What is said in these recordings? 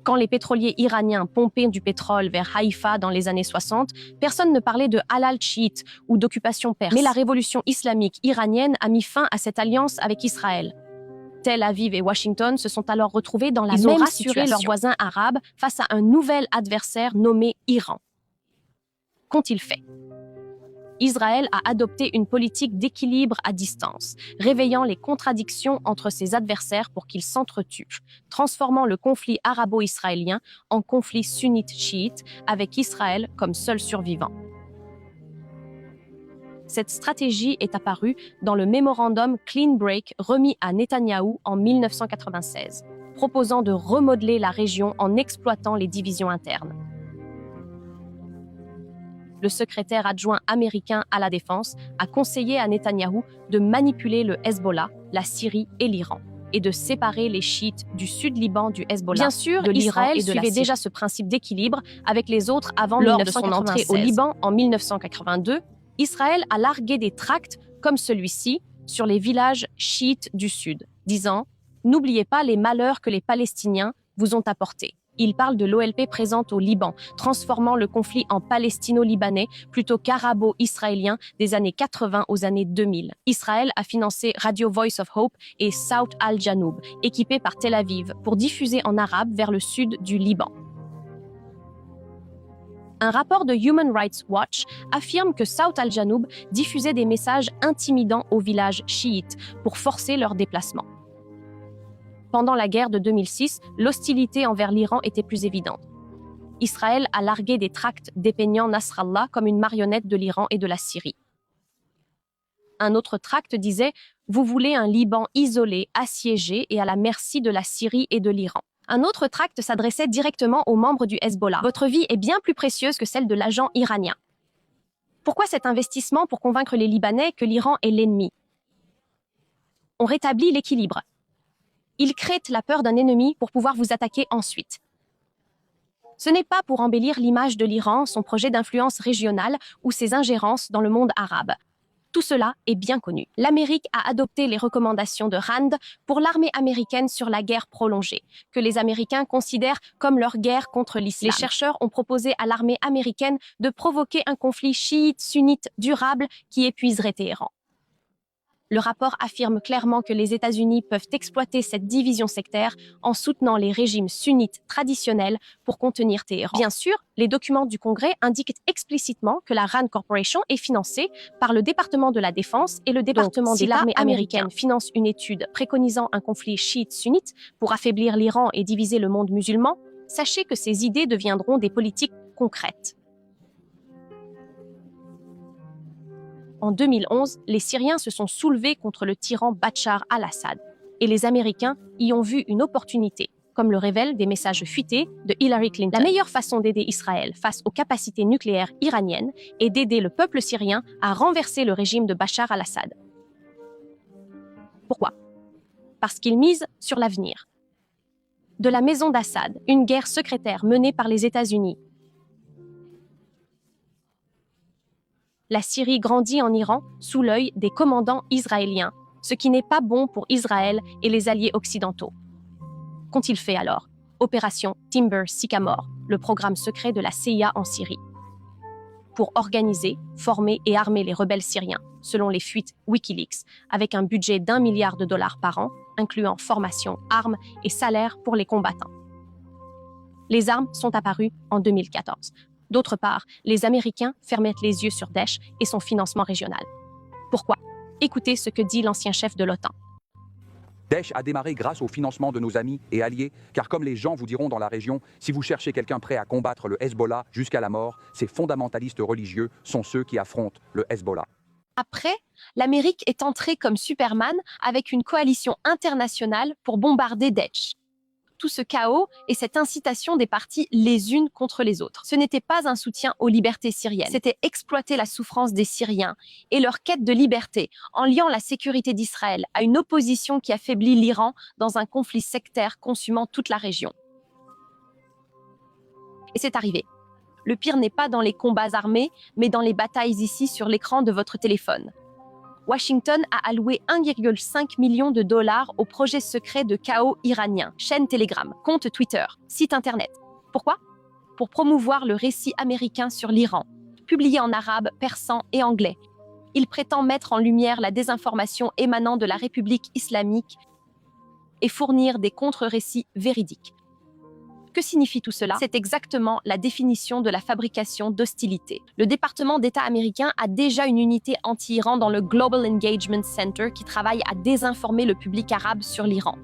Quand les pétroliers iraniens pompaient du pétrole vers Haïfa dans les années 60, personne ne parlait de halal chiite ou d'occupation perse. Mais la révolution islamique iranienne a mis fin à cette alliance avec Israël. Tel Aviv et Washington se sont alors retrouvés dans la même situation. Ils ont rassuré leurs voisins arabes face à un nouvel adversaire nommé Iran. Qu'ont-ils fait? Israël a adopté une politique d'équilibre à distance, réveillant les contradictions entre ses adversaires pour qu'ils s'entretuent, transformant le conflit arabo-israélien en conflit sunnite-chiite avec Israël comme seul survivant. Cette stratégie est apparue dans le mémorandum Clean Break remis à Netanyahou en 1996, proposant de remodeler la région en exploitant les divisions internes. Le secrétaire adjoint américain à la Défense a conseillé à Netanyahou de manipuler le Hezbollah, la Syrie et l'Iran, et de séparer les chiites du sud-Liban du Hezbollah. Bien sûr, Israël suivait déjà ce principe d'équilibre avec les autres avant lors de son entrée au Liban en 1982. Israël a largué des tracts comme celui-ci sur les villages chiites du sud, disant « N'oubliez pas les malheurs que les Palestiniens vous ont apportés ». Il parle de l'OLP présente au Liban, transformant le conflit en palestino-libanais plutôt qu'arabo-israélien des années 80 aux années 2000. Israël a financé Radio Voice of Hope et South al-Janoub, équipés par Tel Aviv, pour diffuser en arabe vers le sud du Liban. Un rapport de Human Rights Watch affirme que South al-Janoub diffusait des messages intimidants aux villages chiites pour forcer leur déplacement. Pendant la guerre de 2006, l'hostilité envers l'Iran était plus évidente. Israël a largué des tracts dépeignant Nasrallah comme une marionnette de l'Iran et de la Syrie. Un autre tract disait « Vous voulez un Liban isolé, assiégé et à la merci de la Syrie et de l'Iran ». Un autre tract s'adressait directement aux membres du Hezbollah. « Votre vie est bien plus précieuse que celle de l'agent iranien. Pourquoi cet investissement pour convaincre les Libanais que l'Iran est l'ennemi? On rétablit l'équilibre. Ils créent la peur d'un ennemi pour pouvoir vous attaquer ensuite. Ce n'est pas pour embellir l'image de l'Iran, son projet d'influence régionale ou ses ingérences dans le monde arabe. Tout cela est bien connu. L'Amérique a adopté les recommandations de Rand pour l'armée américaine sur la guerre prolongée, que les Américains considèrent comme leur guerre contre l'islam. Les chercheurs ont proposé à l'armée américaine de provoquer un conflit chiite-sunnite durable qui épuiserait Téhéran. Le rapport affirme clairement que les États-Unis peuvent exploiter cette division sectaire en soutenant les régimes sunnites traditionnels pour contenir Téhéran. Bien sûr, les documents du Congrès indiquent explicitement que la RAND Corporation est financée par le département de la Défense et le département d'État. Si l'armée américaine finance une étude préconisant un conflit chiite-sunnite pour affaiblir l'Iran et diviser le monde musulman, sachez que ces idées deviendront des politiques concrètes. En 2011, les Syriens se sont soulevés contre le tyran Bachar al-Assad et les Américains y ont vu une opportunité, comme le révèlent des messages fuités de Hillary Clinton. La meilleure façon d'aider Israël face aux capacités nucléaires iraniennes est d'aider le peuple syrien à renverser le régime de Bachar al-Assad. Pourquoi? Parce qu'ils misent sur l'avenir. De la maison d'Assad, une guerre secrétaire menée par les États-Unis. La Syrie grandit en Iran sous l'œil des commandants israéliens, ce qui n'est pas bon pour Israël et les alliés occidentaux. Qu'ont-ils fait alors? Opération Timber Sycamore, le programme secret de la CIA en Syrie. Pour organiser, former et armer les rebelles syriens, selon les fuites Wikileaks, avec un budget d'1 milliard de dollars par an, incluant formation, armes et salaires pour les combattants. Les armes sont apparues en 2014. D'autre part, les Américains ferment les yeux sur Daesh et son financement régional. Pourquoi? Écoutez ce que dit l'ancien chef de l'OTAN. Daesh a démarré grâce au financement de nos amis et alliés, car comme les gens vous diront dans la région, si vous cherchez quelqu'un prêt à combattre le Hezbollah jusqu'à la mort, ces fondamentalistes religieux sont ceux qui affrontent le Hezbollah. Après, l'Amérique est entrée comme Superman avec une coalition internationale pour bombarder Daesh. Tout ce chaos et cette incitation des parties les unes contre les autres. Ce n'était pas un soutien aux libertés syriennes, c'était exploiter la souffrance des Syriens et leur quête de liberté en liant la sécurité d'Israël à une opposition qui affaiblit l'Iran dans un conflit sectaire consumant toute la région. Et c'est arrivé. Le pire n'est pas dans les combats armés, mais dans les batailles ici sur l'écran de votre téléphone. Washington a alloué 1,5 million de dollars au projet secret de chaos iranien, chaîne Telegram, compte Twitter, site internet. Pourquoi? Pour promouvoir le récit américain sur l'Iran, publié en arabe, persan et anglais. Il prétend mettre en lumière la désinformation émanant de la République islamique et fournir des contre-récits véridiques. Que signifie tout cela? C'est exactement la définition de la fabrication d'hostilité. Le département d'État américain a déjà une unité anti-Iran dans le Global Engagement Center qui travaille à désinformer le public arabe sur l'Iran.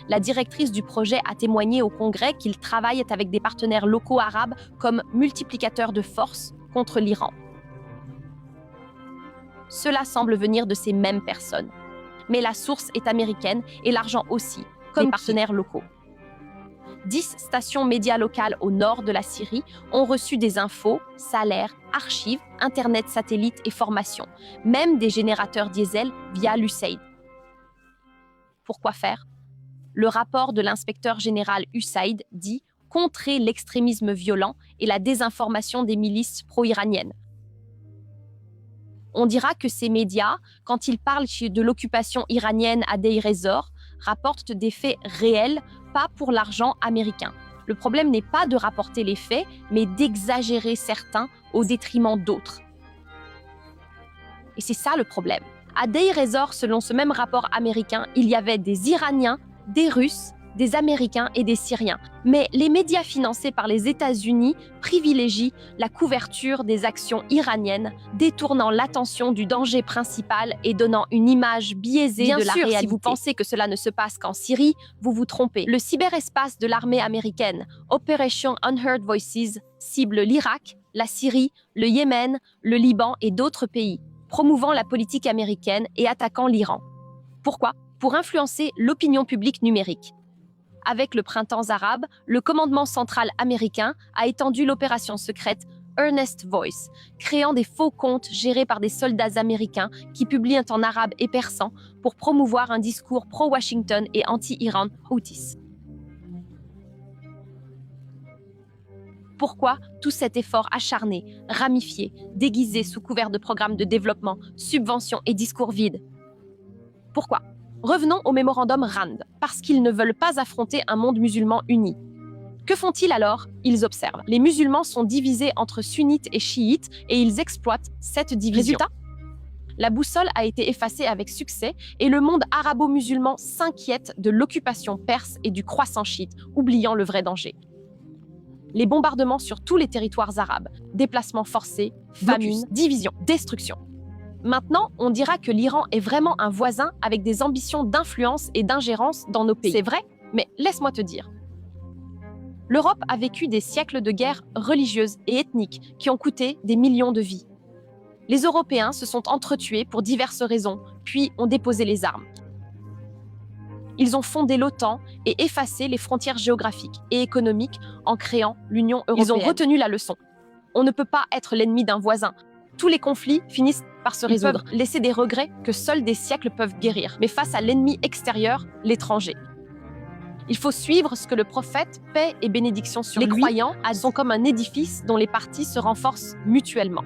La directrice du projet a témoigné au Congrès qu'il travaille avec des partenaires locaux arabes comme multiplicateurs de force contre l'Iran. Cela semble venir de ces mêmes personnes. Mais la source est américaine et l'argent aussi, comme partenaires locaux. 10 stations médias locales au nord de la Syrie ont reçu des infos, salaires, archives, internet satellite et formations, même des générateurs diesel via l'USAID. Pourquoi faire? Le rapport de l'inspecteur général USAID dit « contrer l'extrémisme violent et la désinformation des milices pro-iraniennes ». On dira que ces médias, quand ils parlent de l'occupation iranienne à Deir ez-Zor, rapportent des faits réels, pas pour l'argent américain. Le problème n'est pas de rapporter les faits, mais d'exagérer certains au détriment d'autres. Et c'est ça le problème. À Deir ez-Zor, selon ce même rapport américain, il y avait des Iraniens, des Russes, des Américains et des Syriens. Mais les médias financés par les États-Unis privilégient la couverture des actions iraniennes, détournant l'attention du danger principal et donnant une image biaisée de la réalité. Si vous pensez que cela ne se passe qu'en Syrie, vous vous trompez. Le cyberespace de l'armée américaine, Operation Unheard Voices, cible l'Irak, la Syrie, le Yémen, le Liban et d'autres pays, promouvant la politique américaine et attaquant l'Iran. Pourquoi? Pour influencer l'opinion publique numérique. Avec le printemps arabe, le commandement central américain a étendu l'opération secrète Earnest Voice, créant des faux comptes gérés par des soldats américains qui publient en arabe et persan pour promouvoir un discours pro-Washington et anti-Iran Houthis. Pourquoi tout cet effort acharné, ramifié, déguisé sous couvert de programmes de développement, subventions et discours vides? Pourquoi? Revenons au mémorandum RAND, parce qu'ils ne veulent pas affronter un monde musulman uni. Que font-ils alors? Ils observent. Les musulmans sont divisés entre sunnites et chiites et ils exploitent cette division. Résultat? La boussole a été effacée avec succès et le monde arabo-musulman s'inquiète de l'occupation perse et du croissant chiite, oubliant le vrai danger. Les bombardements sur tous les territoires arabes, déplacements forcés, famine, division, destruction. Maintenant, on dira que l'Iran est vraiment un voisin avec des ambitions d'influence et d'ingérence dans nos pays. C'est vrai, mais laisse-moi te dire. L'Europe a vécu des siècles de guerres religieuses et ethniques qui ont coûté des millions de vies. Les Européens se sont entretués pour diverses raisons, puis ont déposé les armes. Ils ont fondé l'OTAN et effacé les frontières géographiques et économiques en créant l'Union européenne. Ils ont retenu la leçon. On ne peut pas être l'ennemi d'un voisin. Tous les conflits finissent par se résoudre. Ils peuvent laisser des regrets que seuls des siècles peuvent guérir. Mais face à l'ennemi extérieur, l'étranger. Il faut suivre ce que le prophète, paix et bénédiction sur lui. Les croyants sont comme un édifice dont les parties se renforcent mutuellement.